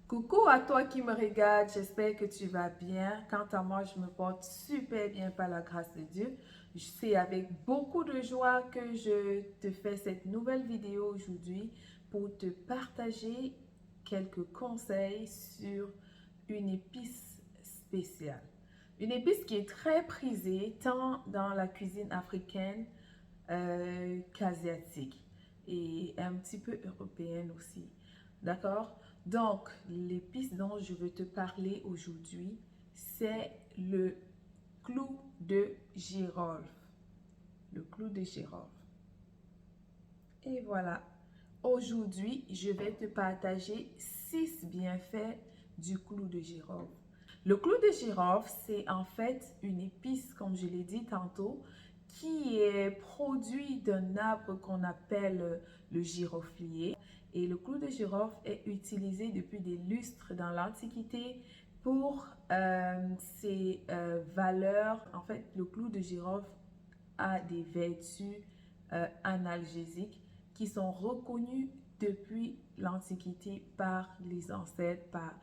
Coucou à toi qui me regarde, j'espère que tu vas bien. Quant à moi, je me porte super bien par la grâce de Dieu. C'est avec beaucoup de joie que je te fais cette nouvelle vidéo aujourd'hui pour te partager quelques conseils sur une épice spéciale. Une épice qui est très prisée tant dans la cuisine africaine qu'asiatique et un petit peu européenne aussi. D'accord? Donc, l'épice dont je veux te parler aujourd'hui, c'est le clou de girofle. Le clou de girofle. Et voilà. Aujourd'hui, je vais te partager 6 bienfaits du clou de girofle. Le clou de girofle, c'est en fait une épice, comme je l'ai dit tantôt, qui est produit d'un arbre qu'on appelle le giroflier. Et le clou de girofle est utilisé depuis des lustres dans l'Antiquité pour ses valeurs. En fait, le clou de girofle a des vertus analgésiques qui sont reconnues depuis l'Antiquité par les ancêtres, par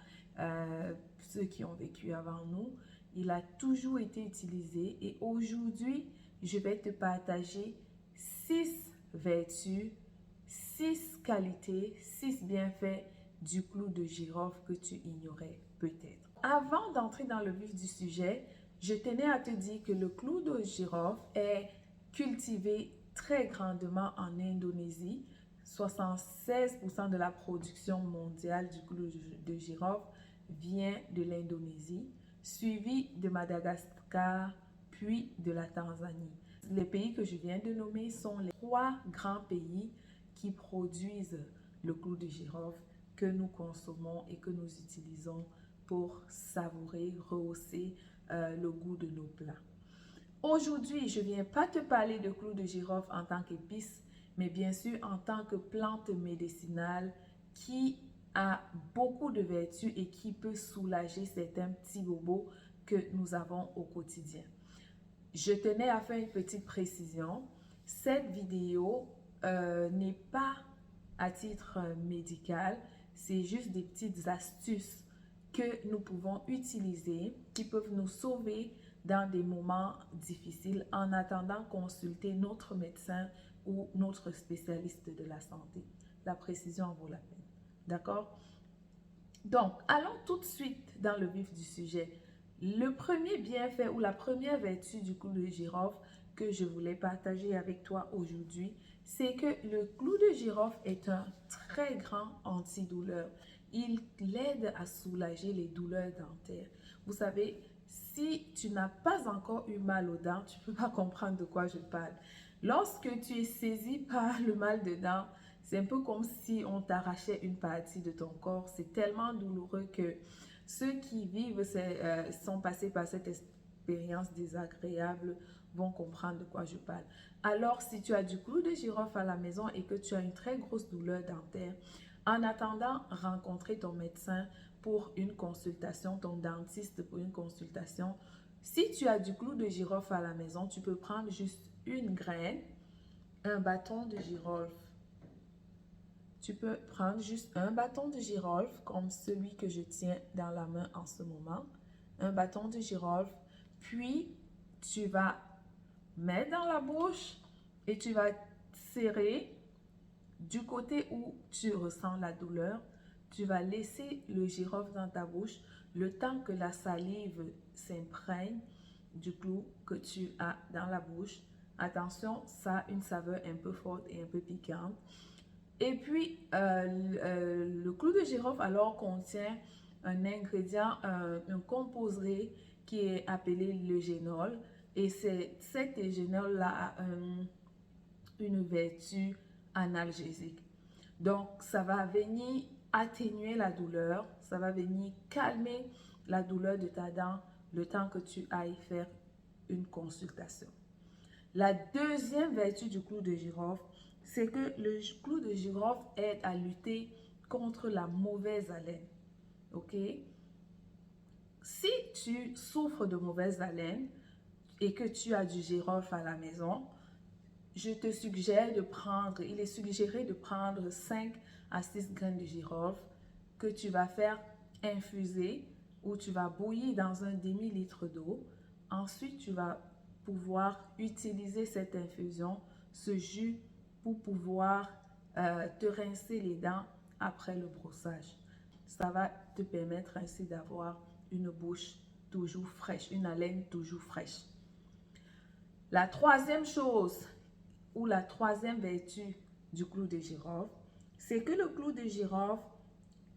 ceux qui ont vécu avant nous. Il a toujours été utilisé et aujourd'hui, je vais te partager 6 vertus, 6 qualités, 6 bienfaits du clou de girofle que tu ignorais peut-être. Avant d'entrer dans le vif du sujet, je tenais à te dire que le clou de girofle est cultivé très grandement en Indonésie. 76% de la production mondiale du clou de girofle vient de l'Indonésie, suivi de Madagascar, puis de la Tanzanie. Les pays que je viens de nommer sont les 3 grands pays qui produisent le clou de girofle que nous consommons et que nous utilisons pour savourer, rehausser le goût de nos plats. Aujourd'hui, je ne viens pas te parler de clou de girofle en tant qu'épice, mais bien sûr en tant que plante médicinale qui a beaucoup de vertus et qui peut soulager certains petits bobos que nous avons au quotidien. Je tenais à faire une petite précision. Cette vidéo n'est pas à titre médical, c'est juste des petites astuces que nous pouvons utiliser qui peuvent nous sauver dans des moments difficiles en attendant consulter notre médecin ou notre spécialiste de la santé. La précision en vaut la peine. D'accord? Donc, allons tout de suite dans le vif du sujet. Le premier bienfait ou la première vertu du clou de girofle que je voulais partager avec toi aujourd'hui, c'est que le clou de girofle est un très grand antidouleur. Il aide à soulager les douleurs dentaires. Vous savez, si tu n'as pas encore eu mal aux dents, tu ne peux pas comprendre de quoi je parle. Lorsque tu es saisi par le mal de dents, c'est un peu comme si on t'arrachait une partie de ton corps. C'est tellement douloureux que ceux qui vivent, sont passés par cette expérience désagréable vont comprendre de quoi je parle. Alors, si tu as du clou de girofle à la maison et que tu as une très grosse douleur dentaire, en attendant, rencontrer ton médecin pour une consultation, ton dentiste pour une consultation. Si tu as du clou de girofle à la maison, tu peux prendre juste une graine, un bâton de girofle. Tu peux prendre juste un bâton de girofle comme celui que je tiens dans la main en ce moment. Un bâton de girofle. Puis, tu vas mettre dans la bouche et tu vas serrer du côté où tu ressens la douleur. Tu vas laisser le girofle dans ta bouche le temps que la salive s'imprègne du clou que tu as dans la bouche. Attention, ça a une saveur un peu forte et un peu piquante. Et puis, le clou de girofle alors contient un ingrédient, un composé qui est appelé le génol. Et cet génol-là a une vertu analgésique. Donc, ça va venir atténuer la douleur, ça va venir calmer la douleur de ta dent le temps que tu ailles faire une consultation. La deuxième vertu du clou de girofle, c'est que le clou de girofle aide à lutter contre la mauvaise haleine. Ok? Si tu souffres de mauvaise haleine et que tu as du girofle à la maison, je te suggère de prendre, il est suggéré de prendre 5 à 6 graines de girofle que tu vas faire infuser ou tu vas bouillir dans un demi-litre d'eau. Ensuite, tu vas pouvoir utiliser cette infusion, ce jus, pour pouvoir te rincer les dents après le brossage. Ça va te permettre ainsi d'avoir une bouche toujours fraîche, une haleine toujours fraîche. La troisième chose ou la troisième vertu du clou de girofle, c'est que le clou de girofle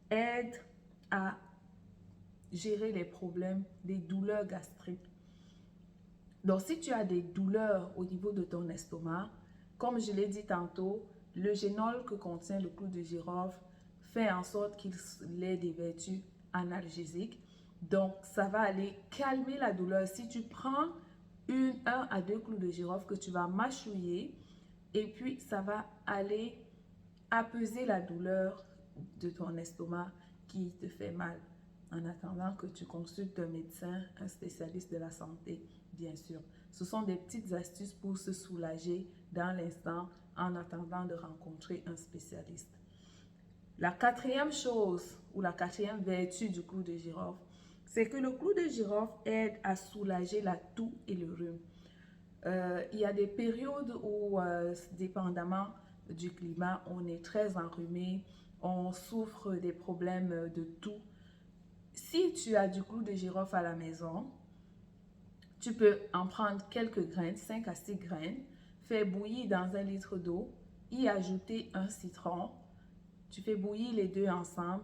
aide à gérer les problèmes des douleurs gastriques. Donc, si tu as des douleurs au niveau de ton estomac, comme je l'ai dit tantôt, le génol que contient le clou de girofle fait en sorte qu'il ait des vertus analgésiques. Donc, ça va aller calmer la douleur. Si tu prends un à deux clous de girofle que tu vas mâchouiller, et puis ça va aller apaiser la douleur de ton estomac qui te fait mal. En attendant que tu consultes un médecin, un spécialiste de la santé, bien sûr. Ce sont des petites astuces pour se soulager dans l'instant en attendant de rencontrer un spécialiste. La quatrième chose ou la quatrième vertu du clou de girofle, c'est que le clou de girofle aide à soulager la toux et le rhume. Il y a des périodes où, dépendamment du climat, on est très enrhumé, on souffre des problèmes de toux. Si tu as du clou de girofle à la maison, tu peux en prendre quelques graines, 5 à 6 graines, faire bouillir dans un litre d'eau, y ajouter un citron. Tu fais bouillir les deux ensemble.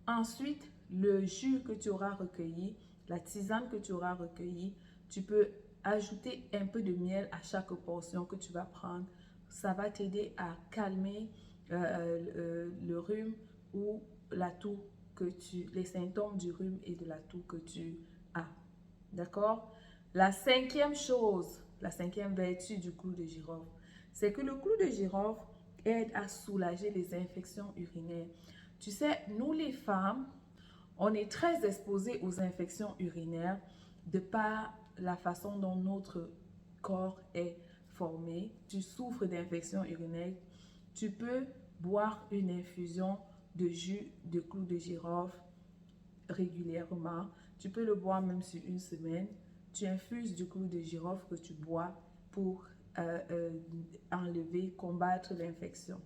Ensuite, le jus que tu auras recueilli, la tisane que tu auras recueillie, tu peux ajouter un peu de miel à chaque portion que tu vas prendre. Ça va t'aider à calmer le rhume ou la toux les symptômes du rhume et de la toux que tu as. D'accord? La cinquième chose, la cinquième vertu du clou de girofle, c'est que le clou de girofle aide à soulager les infections urinaires. Tu sais, nous les femmes, on est très exposées aux infections urinaires de par la façon dont notre corps est formé. Tu souffres d'infections urinaires, tu peux boire une infusion de jus de clou de girofle régulièrement. Tu peux le boire même sur une semaine. Tu infuses du clou de girofle que tu bois pour enlever, combattre l'infection.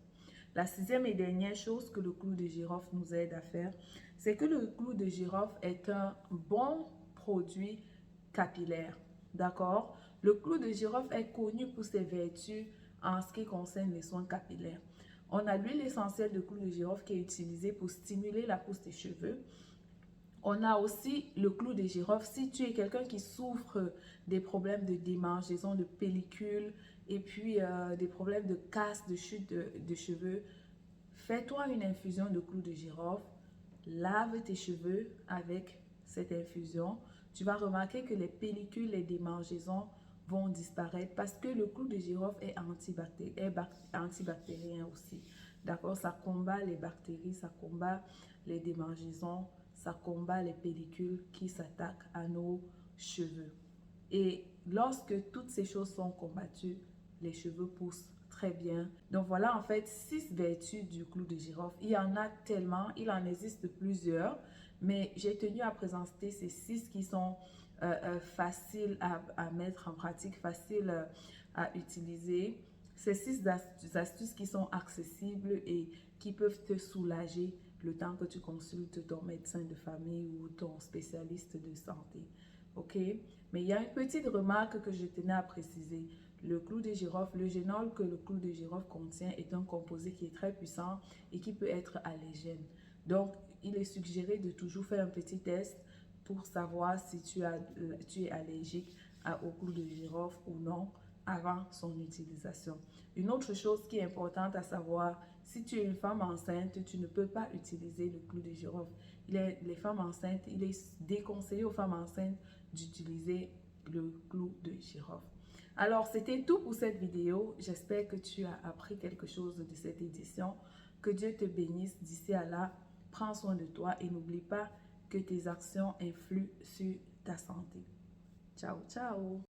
La sixième et dernière chose que le clou de girofle nous aide à faire, c'est que le clou de girofle est un bon produit capillaire. D'accord? Le clou de girofle est connu pour ses vertus en ce qui concerne les soins capillaires. On a l'huile essentielle de clou de girofle qui est utilisée pour stimuler la pousse des cheveux. On a aussi le clou de girofle. Si tu es quelqu'un qui souffre des problèmes de démangeaison, de pellicule et puis des problèmes de casse, de chute de cheveux, fais-toi une infusion de clou de girofle. Lave tes cheveux avec cette infusion. Tu vas remarquer que les pellicules, les démangeaisons vont disparaître parce que le clou de girofle est antibactérien aussi. D'accord? Ça combat les bactéries, ça combat les démangeaisons, ça combat les pellicules qui s'attaquent à nos cheveux. Et lorsque toutes ces choses sont combattues, les cheveux poussent très bien. Donc voilà en fait 6 vertus du clou de girofle. Il y en a tellement, il en existe plusieurs, mais j'ai tenu à présenter ces 6 qui sont faciles à mettre en pratique, faciles à utiliser. Ces 6 astuces qui sont accessibles et qui peuvent te soulager le temps que tu consultes ton médecin de famille ou ton spécialiste de santé. OK? Mais il y a une petite remarque que je tenais à préciser. Le clou de girofle, le génol que le clou de girofle contient est un composé qui est très puissant et qui peut être allergène. Donc, il est suggéré de toujours faire un petit test pour savoir si tu es allergique au clou de girofle ou non avant son utilisation. Une autre chose qui est importante à savoir, si tu es une femme enceinte, tu ne peux pas utiliser le clou de girofle. Les femmes enceintes, il est déconseillé aux femmes enceintes d'utiliser le clou de girofle. Alors, c'était tout pour cette vidéo. J'espère que tu as appris quelque chose de cette édition. Que Dieu te bénisse. D'ici à là, prends soin de toi et n'oublie pas que tes actions influent sur ta santé. Ciao, ciao!